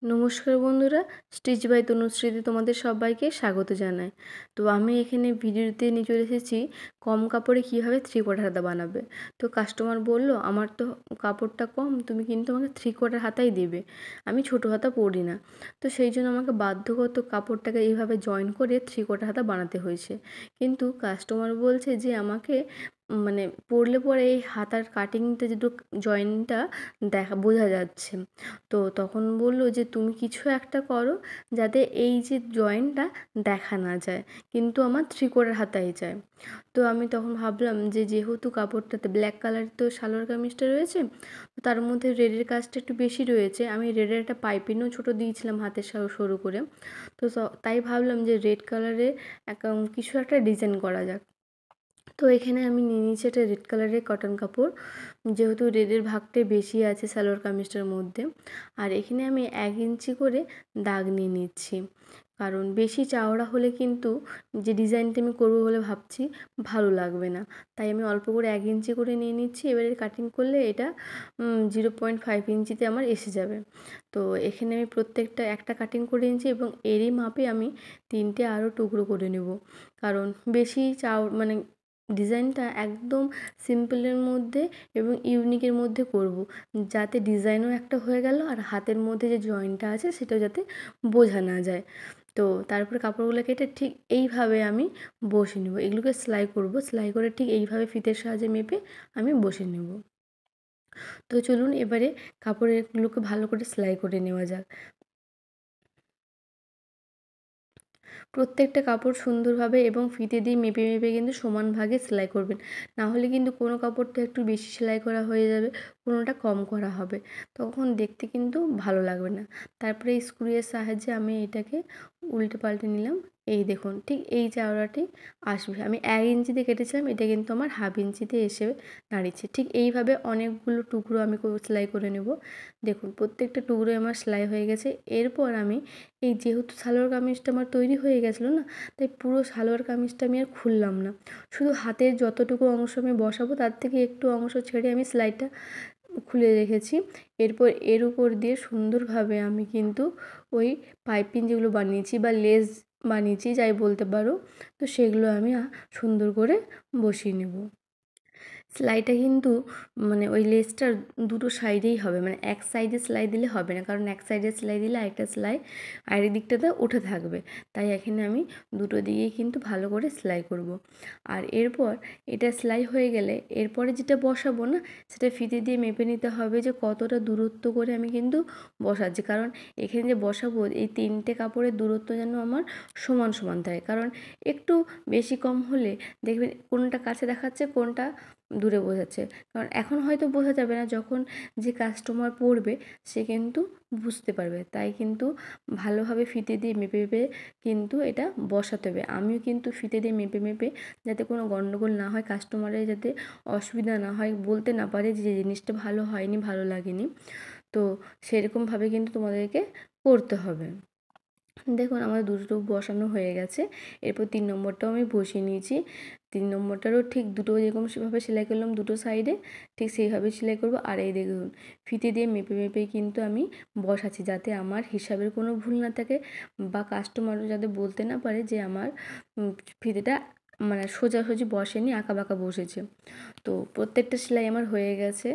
নমস্কার বন্ধুরা, stitch by তনুশ্রীতে তোমাদের সবাইকে স্বাগত জানাই। তো আমি এখানে ভিডিওতে নিয়ে চলে এসেছি কম কাপড়ে কীভাবে থ্রি কোয়ার্টার হাতা বানাবে। তো কাস্টমার বলল, আমার তো কাপড়টা কম, তুমি কিন্তু আমাকে থ্রি কোয়ার্টার হাতাই দেবে, আমি ছোটো হাতা পরি না। তো সেই জন্য আমাকে বাধ্যগত কাপড়টাকে এইভাবে জয়েন করে থ্রি কোয়ার্টার হাতা বানাতে হয়েছে। কিন্তু কাস্টমার বলছে যে আমাকে মানে পরলে পরে এই হাতার কাটিংটা যেটু জয়েন্টটা বোঝা যাচ্ছে। তো তখন বলল যে তুমি কিছু একটা করো যাতে এই যে জয়েন্টটা দেখা না যায়, কিন্তু আমার থ্রি কোয়ার্টার হাতাই চাই। তো আমি তখন ভাবলাম যে যেহেতু কাপড়টাতে ব্ল্যাক কালার তো সালোয়ার কামিজটা রয়েছে, তার মধ্যে রেডের কাজটা একটু বেশি রয়েছে, আমি রেডের একটা পাইপিংও ছোটো দিয়েছিলাম হাতের সরু করে। তো তাই ভাবলাম যে রেড কালারে কিছু একটা ডিজাইন করা যাক। তো এখানে আমি নিয়ে নিয়েছি একটা রেড কালারের কটন কাপড়, যেহেতু রেডের ভাগটাই বেশি আছে সালোয়ার কামিজটার মধ্যে। আর এখানে আমি 1 ইঞ্চি করে দাগ নিয়ে নিচ্ছি, কারণ বেশি চওড়া হলে কিন্তু যে ডিজাইনটা আমি করবো বলে ভাবছি ভালো লাগবে না। তাই আমি অল্প করে 1 ইঞ্চি করে নিয়ে নিচ্ছি। এবারে কাটিং করলে এটা 0.5 ইঞ্চিতে আমার এসে যাবে। তো এখানে আমি প্রত্যেকটা একটা কাটিং করে নিয়েছি এবং এরই মাপে আমি 3টে আরও টুকরো করে নেব, কারণ বেশি মানে ডিজাইনটা একদম সিম্পলের মধ্যে এবং ইউনিকের মধ্যে করব, যাতে ডিজাইনও একটা হয়ে গেল আর হাতের মধ্যে যে জয়েন্টটা আছে সেটাও যাতে বোঝা না যায়। তো তারপরে কাপড়গুলো কেটে ঠিক এইভাবে আমি বসে নেব, এগুলোকে সেলাই করব, সেলাই করে ঠিক এইভাবে ফিতের সাহায্যে মেপে আমি বসে নেব। তো চলুন এবারে কাপড়গুলোকে ভালো করে সেলাই করে নেওয়া যাক। প্রত্যেকটা কাপড় সুন্দরভাবে এবং ফিতে দিয়ে মেপে মেপে কিন্তু সমান ভাগে সেলাই করবেন, না হলে কিন্তু কোনো কাপড়টা একটু বেশি সেলাই করা হয়ে যাবে, কোনোটা কম করা হবে, তখন দেখতে কিন্তু ভালো লাগবে না। তারপরে স্ক্রুয়ের সাহায্যে আমি এটাকে উল্টে পাল্টে নিলাম। এই দেখুন ঠিক এই চওড়াটি আসবে। আমি 1 ইঞ্চিতে কেটেছিলাম, এটা কিন্তু আমার হাফ ইঞ্চিতে এসে দাঁড়িয়েছে। ঠিক এইভাবে অনেকগুলো টুকরো আমি সেলাই করে নেব। দেখুন প্রত্যেকটা টুকরোই আমার সেলাই হয়ে গেছে। এরপর আমি এই যেহেতু সালোয়ার কামিজটা আমার তৈরি হয়ে গেছিলো না, তাই পুরো সালোয়ার কামিজটা আমি আর খুললাম না, শুধু হাতের যতটুকু অংশ আমি বসাবো তার থেকে একটু অংশ ছেড়ে আমি সেলাইটা খুলে রেখেছি। এরপর এর উপর দিয়ে সুন্দরভাবে আমি কিন্তু ওই পাইপিং যেগুলো বানিয়েছি বা লেস বানিয়েছি যাই বলতে পারো, তো সেগুলো আমি সুন্দর করে বসিয়ে নেব। সেলাইটা কিন্তু মানে ওই লেসটার দুটো সাইডেই হবে, মানে এক সাইডে সেলাই দিলে হবে না, কারণ এক সাইডে সেলাই দিলে আরেকটা সেলাই আরেক দিকটাতে উঠে থাকবে। তাই এখানে আমি দুটো দিকেই কিন্তু ভালো করে সেলাই করব। আর এরপর এটা সেলাই হয়ে গেলে এরপরে যেটা বসাবো না, সেটা ফিতে দিয়ে মেপে নিতে হবে যে কতটা দূরত্ব করে আমি কিন্তু বসাচ্ছি, কারণ এখানে যে বসাবো এই 3টে কাপড়ের দূরত্ব যেন আমার সমান সমান থাকে, কারণ একটু বেশি কম হলে দেখবেন কোনটা কাছে দেখাচ্ছে কোনটা দূরে বোঝাচ্ছে, কারণ এখন হয়তো বোঝা যাবে না, যখন যে কাস্টমার পরবে সে কিন্তু বুঝতে পারবে। তাই কিন্তু ভালোভাবে ফিতে দিয়ে মেপে মেপে কিন্তু এটা বসাতে হবে। আমিও কিন্তু ফিতে দিয়ে মেপে মেপে, যাতে কোনো গণ্ডগোল না হয়, কাস্টমারের যাতে অসুবিধা না হয়, বলতে না পারে যে জিনিসটা ভালো হয়নি, ভালো লাগেনি, তো সেরকমভাবে কিন্তু তোমাদেরকে করতে হবে। দেখুন আমার দুটো বসানো হয়ে গেছে। এরপর 3 নম্বরটাও আমি বসিয়ে নিয়েছি। 3 নম্বরটারও ঠিক দুটো যেরকম সেভাবে সেলাই করলাম দুটো সাইডে, ঠিক সেইভাবে সেলাই করব। আর এই দেখুন ফিতে দিয়ে মেপে মেপেই কিন্তু আমি বসাচ্ছি, যাতে আমার হিসাবের কোনো ভুল না থাকে বা কাস্টমারও যাতে বলতে না পারে যে আমার ফিতেটা মানে সোজাসুজি বসেনি, আঁকাবাঁকা বসেছে। তো প্রত্যেকটা সেলাই আমার হয়ে গেছে।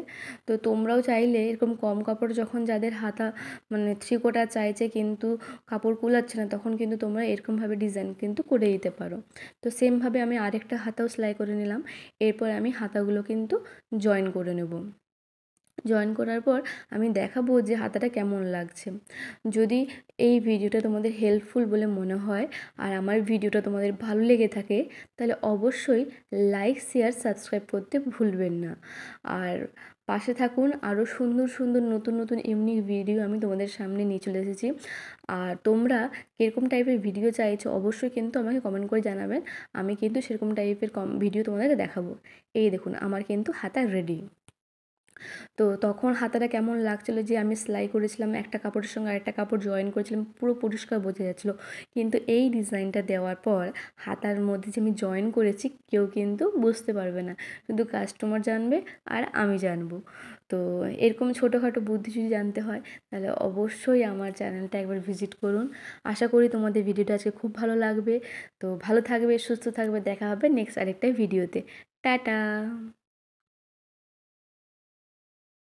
তো তোমরাও চাইলে এরকম কম কাপড় যখন যাদের হাতা মানে থ্রি কোয়ার্টার চাইছে কিন্তু কাপড় কুলাচ্ছে না, তখন কিন্তু তোমরা এরকমভাবে ডিজাইন কিন্তু করে দিতে পারো। তো সেমভাবে আমি আরেকটা হাতাও সেলাই করে নিলাম। এরপর আমি হাতাগুলো কিন্তু জয়েন করে নেব। জয়েন করার পর আমি দেখাবো যে হাতাটা কেমন লাগছে। যদি এই ভিডিওটা তোমাদের হেল্পফুল বলে মনে হয় আর আমার ভিডিওটা তোমাদের ভালো লেগে থাকে, তাহলে অবশ্যই লাইক, শেয়ার, সাবস্ক্রাইব করতে ভুলবেন না। আর পাশে থাকুন, আরও সুন্দর সুন্দর নতুন নতুন ইউনিক ভিডিও আমি তোমাদের সামনে নিয়ে চলে এসেছি। আর তোমরা কীরকম টাইপের ভিডিও চাইছো অবশ্যই কিন্তু আমাকে কমেন্ট করে জানাবেন, আমি কিন্তু সেরকম টাইপের ভিডিও তোমাদেরকে দেখাবো। এই দেখুন আমার কিন্তু হাতা রেডি। তো তখন হাতাটা কেমন লাগছিলো যে আমি সেলাই করেছিলাম, একটা কাপড়ের সঙ্গে আরেকটা কাপড় জয়েন করেছিলাম, পুরো পরিষ্কার বোঝা যাচ্ছিলো। কিন্তু এই ডিজাইনটা দেওয়ার পর হাতার মধ্যে যে আমি জয়েন করেছি কেউ কিন্তু বুঝতে পারবে না, শুধু কাস্টমার জানবে আর আমি জানবো। তো এরকম ছোটোখাটো বুদ্ধি যদি জানতে হয় তাহলে অবশ্যই আমার চ্যানেলটা একবার ভিজিট করুন। আশা করি তোমাদের ভিডিওটা আজকে খুব ভালো লাগবে। তো ভালো থাকবে, সুস্থ থাকবে, দেখা হবে নেক্সট আরেকটা ভিডিওতে। টাটা।